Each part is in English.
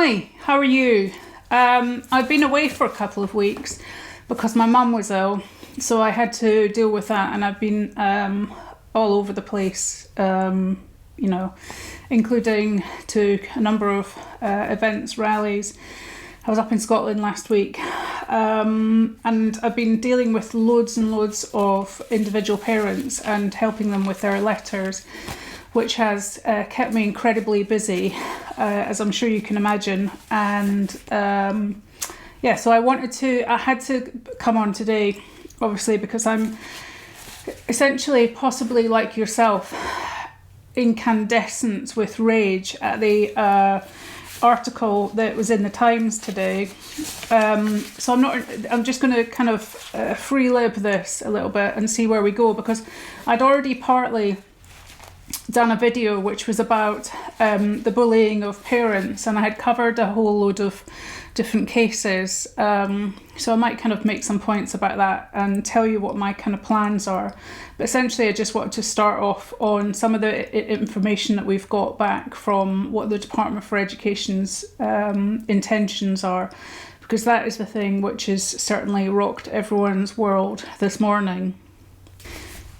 Hi, how are you? I've been away for a couple of weeks because my mum was ill, so I had to deal with that, and I've been all over the place, including to a number of events, rallies. I was up in Scotland last week, and I've been dealing with loads and loads of individual parents and helping them with their letters, which has kept me incredibly busy, as I'm sure you can imagine. And so I had to come on today, obviously, because I'm essentially, possibly like yourself, incandescent with rage at the article that was in the Times today. So I'm just going to kind of free-lib this a little bit and see where we go, because I'd already partly done a video which was about the bullying of parents, and I had covered a whole load of different cases, so I might kind of make some points about that and tell you what my kind of plans are. But essentially I just want to start off on some of the information that we've got back from what the Department for Education's intentions are, because that is the thing which has certainly rocked everyone's world this morning.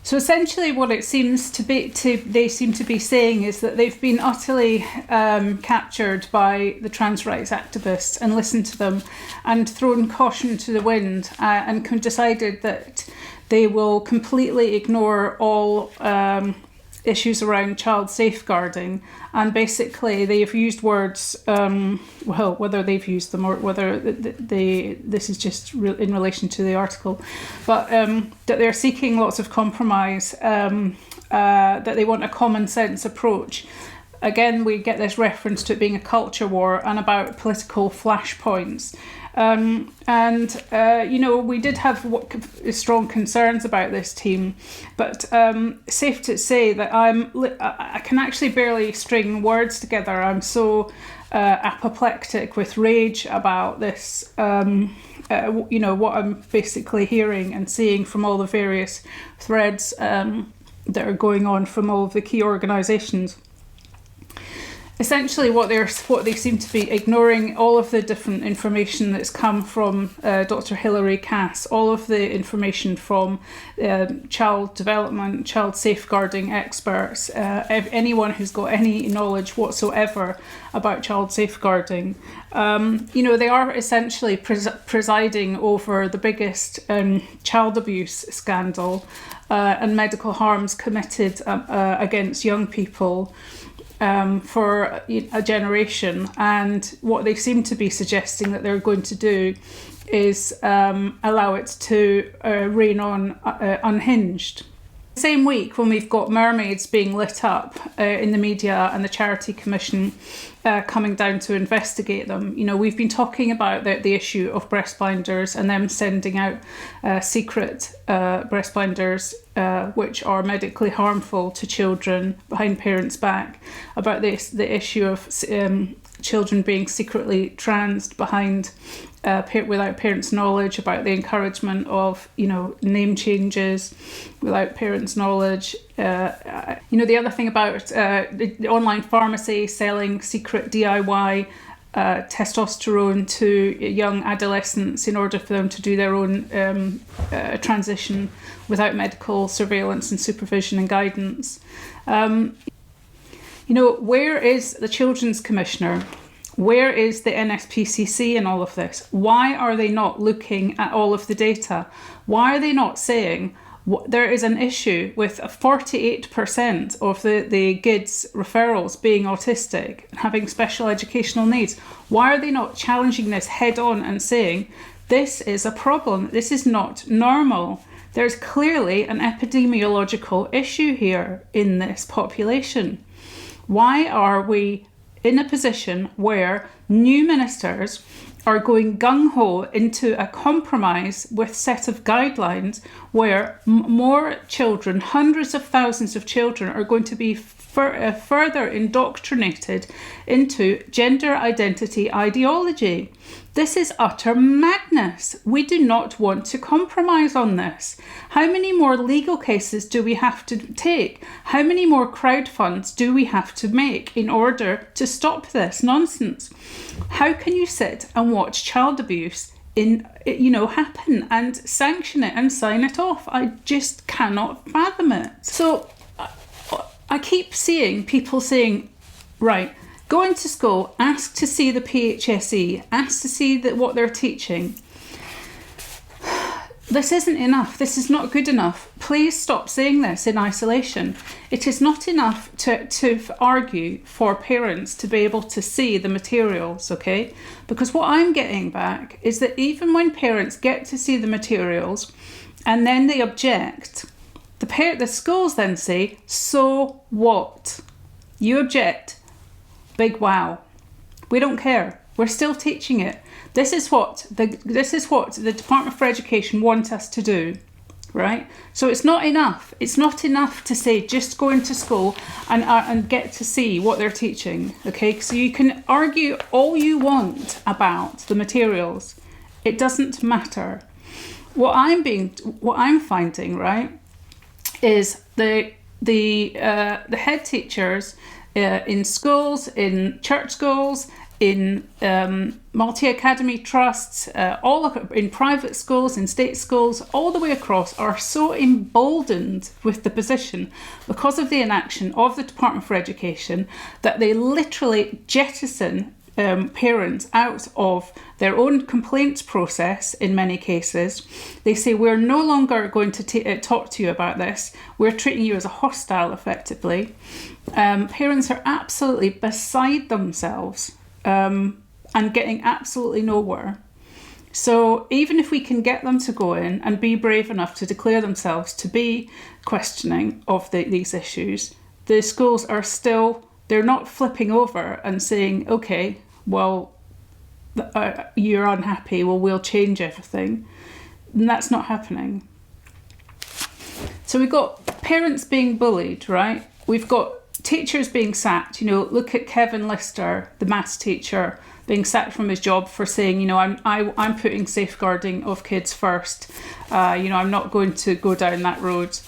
So essentially what it seems to be, they seem to be saying, is that they've been utterly captured by the trans rights activists and listened to them and thrown caution to the wind, and decided that they will completely ignore all issues around child safeguarding. And basically they've used words, whether they've used them or whether this is just in relation to the article, but that they're seeking lots of compromise, that they want a common sense approach. Again, we get this reference to it being a culture war and about political flashpoints. We did have strong concerns about this team, but safe to say that I can actually barely string words together. I'm so apoplectic with rage about this, what I'm basically hearing and seeing from all the various threads that are going on from all of the key organisations. Essentially what they seem to be ignoring, all of the different information that's come from Dr. Hilary Cass, all of the information from child development, child safeguarding experts, anyone who's got any knowledge whatsoever about child safeguarding. They are essentially presiding over the biggest child abuse scandal and medical harms committed against young people for a generation, and what they seem to be suggesting that they're going to do is allow it to reign on unhinged. Same week, when we've got mermaids being lit up in the media and the Charity Commission coming down to investigate them, we've been talking about the issue of breast blinders and them sending out secret breast blinders which are medically harmful to children behind parents' back, about the issue of children being secretly transed behind without parents' knowledge, about the encouragement of name changes without parents' knowledge. The other thing about the online pharmacy selling secret DIY testosterone to young adolescents in order for them to do their own transition without medical surveillance and supervision and guidance. Where is the Children's Commissioner? Where is the NSPCC in all of this? Why are they not looking at all of the data? Why are they not saying there is an issue with 48% of the kids' referrals being autistic and having special educational needs? Why are they not challenging this head on and saying, this is a problem, this is not normal? There's clearly an epidemiological issue here in this population. Why are we in a position where new ministers are going gung-ho into a compromise with set of guidelines where more children, hundreds of thousands of children, are going to be further indoctrinated into gender identity ideology. This is utter madness. We do not want to compromise on this. How many more legal cases do we have to take? How many more crowdfunds do we have to make in order to stop this nonsense? How can you sit and watch child abuse happen and sanction it and sign it off? I just cannot fathom it. So I keep seeing people saying, right, go into school, ask to see the PHSE, ask to see what they're teaching. This isn't enough. This is not good enough. Please stop saying this in isolation. It is not enough to argue for parents to be able to see the materials, okay? Because what I'm getting back is that even when parents get to see the materials and then they object, the schools then say, so what? You object. Big wow. We don't care. We're still teaching it. This is what the Department for Education want us to do, right? So it's not enough. It's not enough to say just go into school and get to see what they're teaching, okay? So you can argue all you want about the materials. It doesn't matter. What I'm finding, right, is the head teachers in schools, in church schools, in multi-academy trusts, in private schools, in state schools, all the way across, are so emboldened with the position because of the inaction of the Department for Education that they literally jettison parents out of their own complaints process in many cases. They say, we're no longer going to talk to you about this. We're treating you as a hostile, effectively. Parents are absolutely beside themselves and getting absolutely nowhere. So even if we can get them to go in and be brave enough to declare themselves to be questioning of these issues, the schools are still, they're not flipping over and saying, okay, well, you're unhappy, well, we'll change everything. And that's not happening. So we've got parents being bullied, right? We've got teachers being sacked. Look at Kevin Lister, the maths teacher, being sacked from his job for saying, I'm putting safeguarding of kids first. I'm not going to go down that road.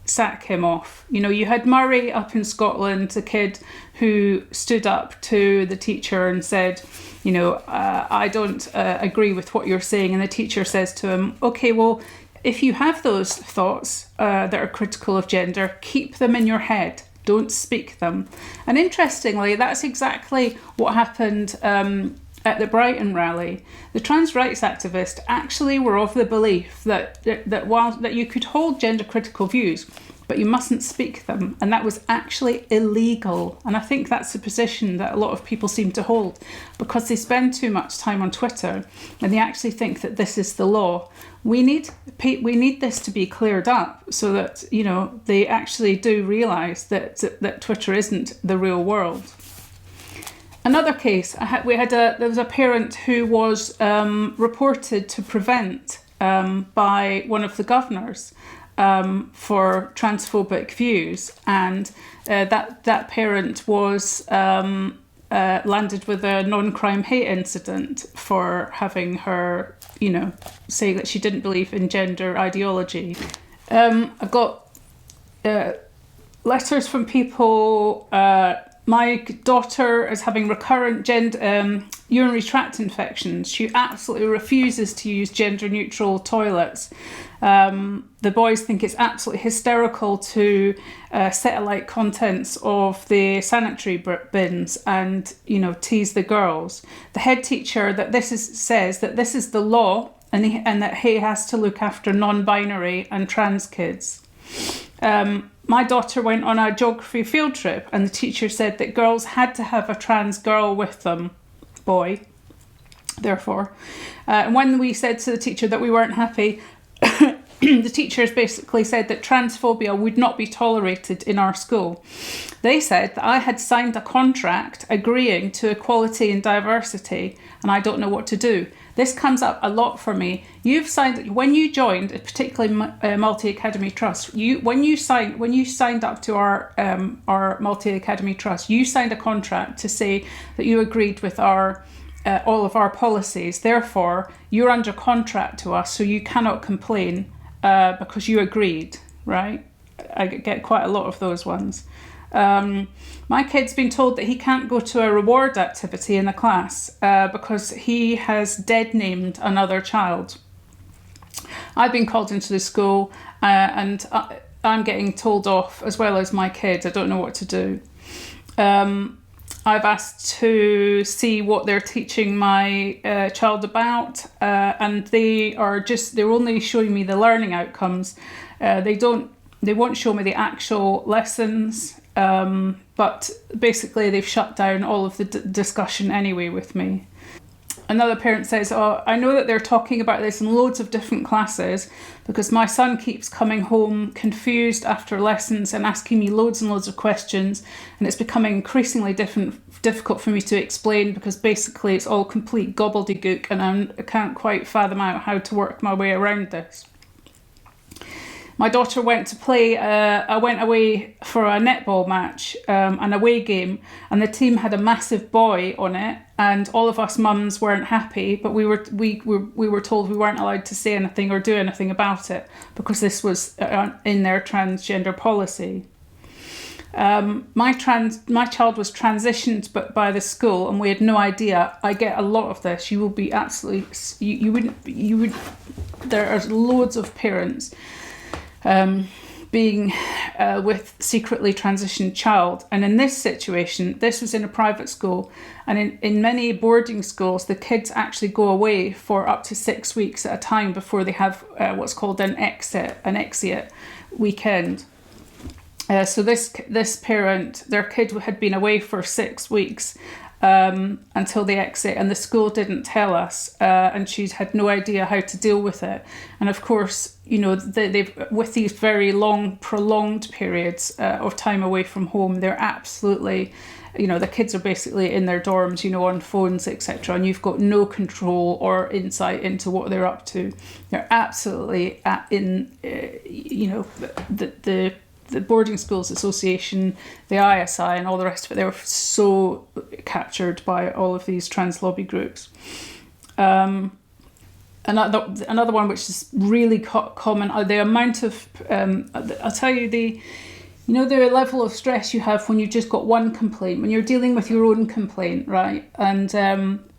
Sack him off. You had Murray up in Scotland, a kid who stood up to the teacher and said, I don't agree with what you're saying. And the teacher says to him, okay, well, if you have those thoughts that are critical of gender, keep them in your head. Don't speak them. And interestingly, that's exactly what happened at the Brighton rally. The trans rights activists actually were of the belief that you could hold gender critical views, but you mustn't speak them, and that was actually illegal. And I think that's a position that a lot of people seem to hold because they spend too much time on Twitter and they actually think that this is the law. We need this to be cleared up so that they actually do realise that Twitter isn't the real world. Another case, there was a parent who was reported to Prevent by one of the governors for transphobic views, and that parent was landed with a non-crime hate incident for having her, saying that she didn't believe in gender ideology. I've got letters from people. My daughter is having recurrent urinary tract infections. She absolutely refuses to use gender-neutral toilets. The boys think it's absolutely hysterical to set alight contents of the sanitary bins and, tease the girls. The head teacher says that this is the law and that he has to look after non-binary and trans kids. My daughter went on a geography field trip and the teacher said that girls had to have a trans girl with them, boy, therefore. And when we said to the teacher that we weren't happy, the teachers basically said that transphobia would not be tolerated in our school. They said that I had signed a contract agreeing to equality and diversity, and I don't know what to do. This comes up a lot for me. You've signed, when you joined, particularly Multi-Academy Trust, when you signed up to our Multi-Academy Trust, you signed a contract to say that you agreed with our all of our policies. Therefore, you're under contract to us, so you cannot complain because you agreed, right? I get quite a lot of those ones. My kid's been told that he can't go to a reward activity in the class because he has dead named another child. I've been called into the school and I'm getting told off as well as my kid. I don't know what to do. I've asked to see what they're teaching my child about, and they're only showing me the learning outcomes. They won't show me the actual lessons, but basically they've shut down all of the discussion anyway with me. Another parent says, I know that they're talking about this in loads of different classes because my son keeps coming home confused after lessons and asking me loads and loads of questions, and it's becoming increasingly difficult for me to explain because basically it's all complete gobbledygook and I can't quite fathom out how to work my way around this. My daughter went to play, I went away for a netball match, an away game, and the team had a massive boy on it, and all of us mums weren't happy, but we were told we weren't allowed to say anything or do anything about it because this was in their transgender policy. My child was transitioned by the school and we had no idea. I get a lot of this. You will be absolutely, there are loads of parents being with secretly transitioned child, and in this situation, this was in a private school, and in many boarding schools the kids actually go away for up to 6 weeks at a time before they have what's called an exit weekend. So this parent, their kid had been away for 6 weeks until the exit, and the school didn't tell us, and she's had no idea how to deal with it. And of course, they've with these very long, prolonged periods of time away from home, they're absolutely, the kids are basically in their dorms, on phones, etc., and you've got no control or insight into what they're up to. They're absolutely the Boarding Schools Association, the ISI and all the rest of it, they were so captured by all of these trans lobby groups. Another one which is really common, the amount of, I'll tell you, the level of stress you have when you've just got one complaint, when you're dealing with your own complaint, right? And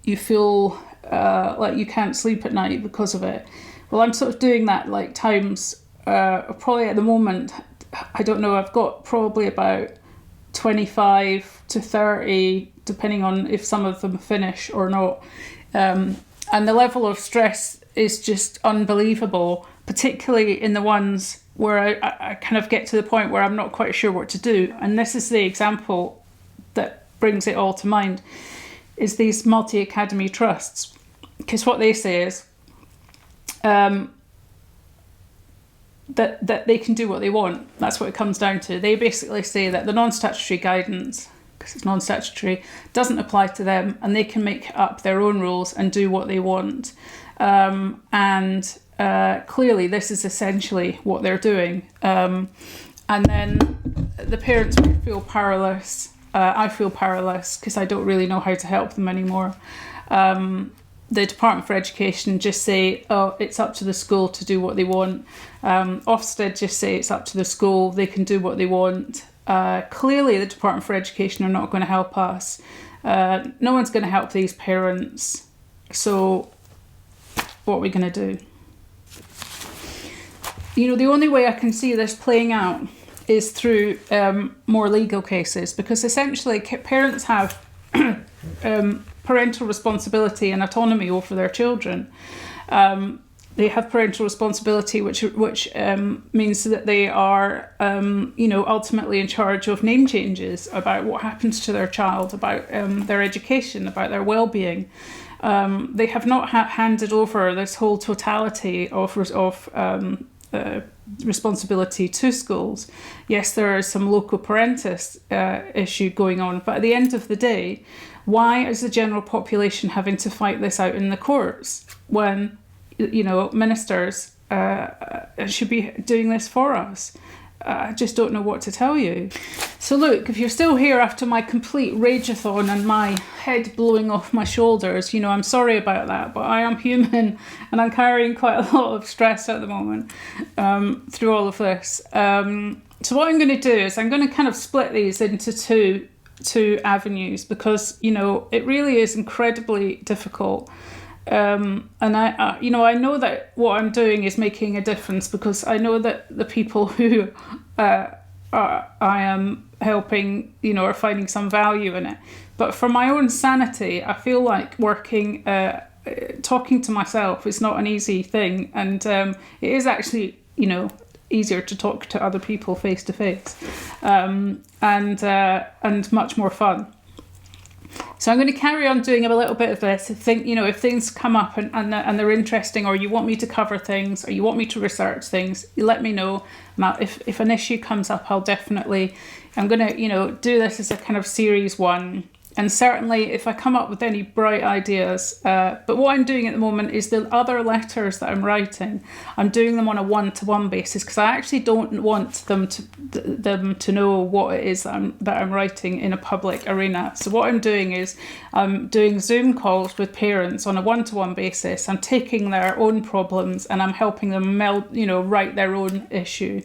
you feel like you can't sleep at night because of it. Well, I'm sort of doing that like times, probably at the moment, I don't know, I've got probably about 25 to 30, depending on if some of them finish or not. And the level of stress is just unbelievable, particularly in the ones where I kind of get to the point where I'm not quite sure what to do. And this is the example that brings it all to mind, is these multi-academy trusts. Because what they say is, that they can do what they want. That's what it comes down to. They basically say that the non-statutory guidance, because it's non-statutory, doesn't apply to them, and they can make up their own rules and do what they want. Clearly this is essentially what they're doing. And then the parents feel powerless. I feel powerless because I don't really know how to help them anymore. The Department for Education just say, it's up to the school to do what they want. Ofsted just say it's up to the school, they can do what they want. Clearly the Department for Education are not going to help us. No one's going to help these parents. So what are we going to do? The only way I can see this playing out is through more legal cases, because essentially parents have parental responsibility and autonomy over their children. They have parental responsibility, which means that they are, ultimately in charge of name changes about what happens to their child, about their education, about their well-being. They have not handed over this whole totality of responsibility to schools. Yes, there is some loco parentis issue going on, but at the end of the day, why is the general population having to fight this out in the courts when, ministers should be doing this for us? I just don't know what to tell you. So look, if you're still here after my complete rageathon and my head blowing off my shoulders, I'm sorry about that, but I am human and I'm carrying quite a lot of stress at the moment through all of this. So what I'm going to do is I'm going to kind of split these into two avenues, because, it really is incredibly difficult. And I know that what I'm doing is making a difference, because I know that the people who I am helping, are finding some value in it. But for my own sanity, I feel like talking to myself is not an easy thing, and it is actually, easier to talk to other people face to face, and much more fun. So I'm going to carry on doing a little bit of this. I think, if things come up and they're interesting, or you want me to cover things, or you want me to research things, you let me know. If an issue comes up, I'm going to, do this as a kind of series 1. And certainly if I come up with any bright ideas, but what I'm doing at the moment is the other letters that I'm writing, I'm doing them on a one-to-one basis, because I actually don't want them to know what it is that I'm writing in a public arena. So what I'm doing is I'm doing Zoom calls with parents on a one-to-one basis. I'm taking their own problems and I'm helping them write their own issue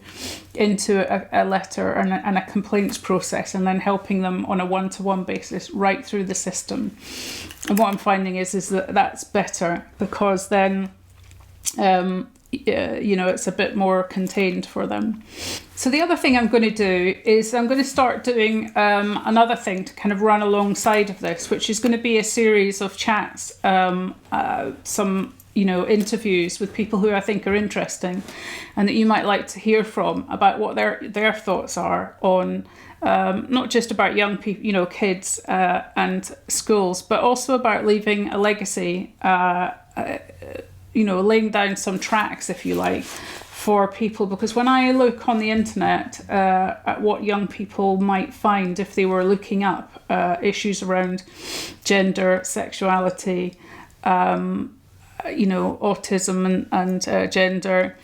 into a letter and a complaints process, and then helping them on a one-to-one basis right through the system. And what I'm finding is that that's better, because then it's a bit more contained for them. So the other thing I'm going to do is I'm going to start doing another thing to kind of run alongside of this, which is going to be a series of chats, some interviews with people who I think are interesting and that you might like to hear from, about what their thoughts are on not just about young people, kids and schools, but also about leaving a legacy, laying down some tracks, if you like, for people. Because when I look on the internet at what young people might find if they were looking up issues around gender, sexuality, autism and gender,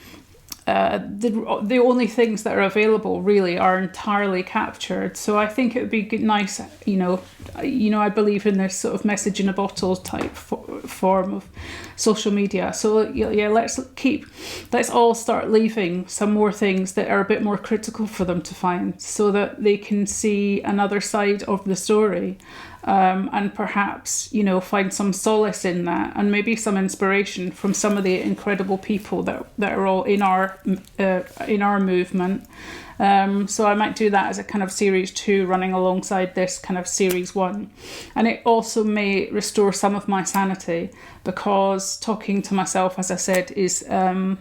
the only things that are available really are entirely captured. So I think it would be nice, I believe in this sort of message in a bottle type form of social media. So yeah, let's all start leaving some more things that are a bit more critical for them to find, so that they can see another side of the story. And perhaps, find some solace in that, and maybe some inspiration from some of the incredible people that are all in our movement. So I might do that as a kind of series 2 running alongside this kind of series 1. And it also may restore some of my sanity, because talking to myself, as I said, is a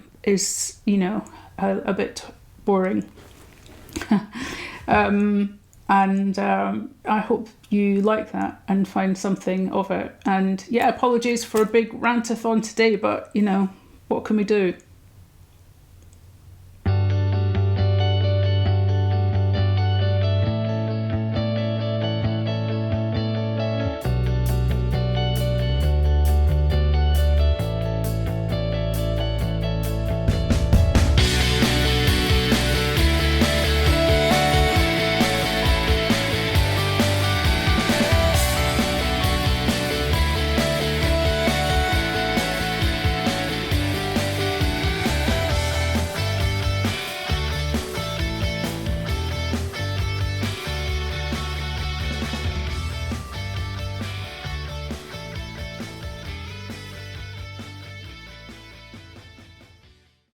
bit boring. And I hope you like that and find something of it. And yeah, apologies for a big rantathon today, but what can we do?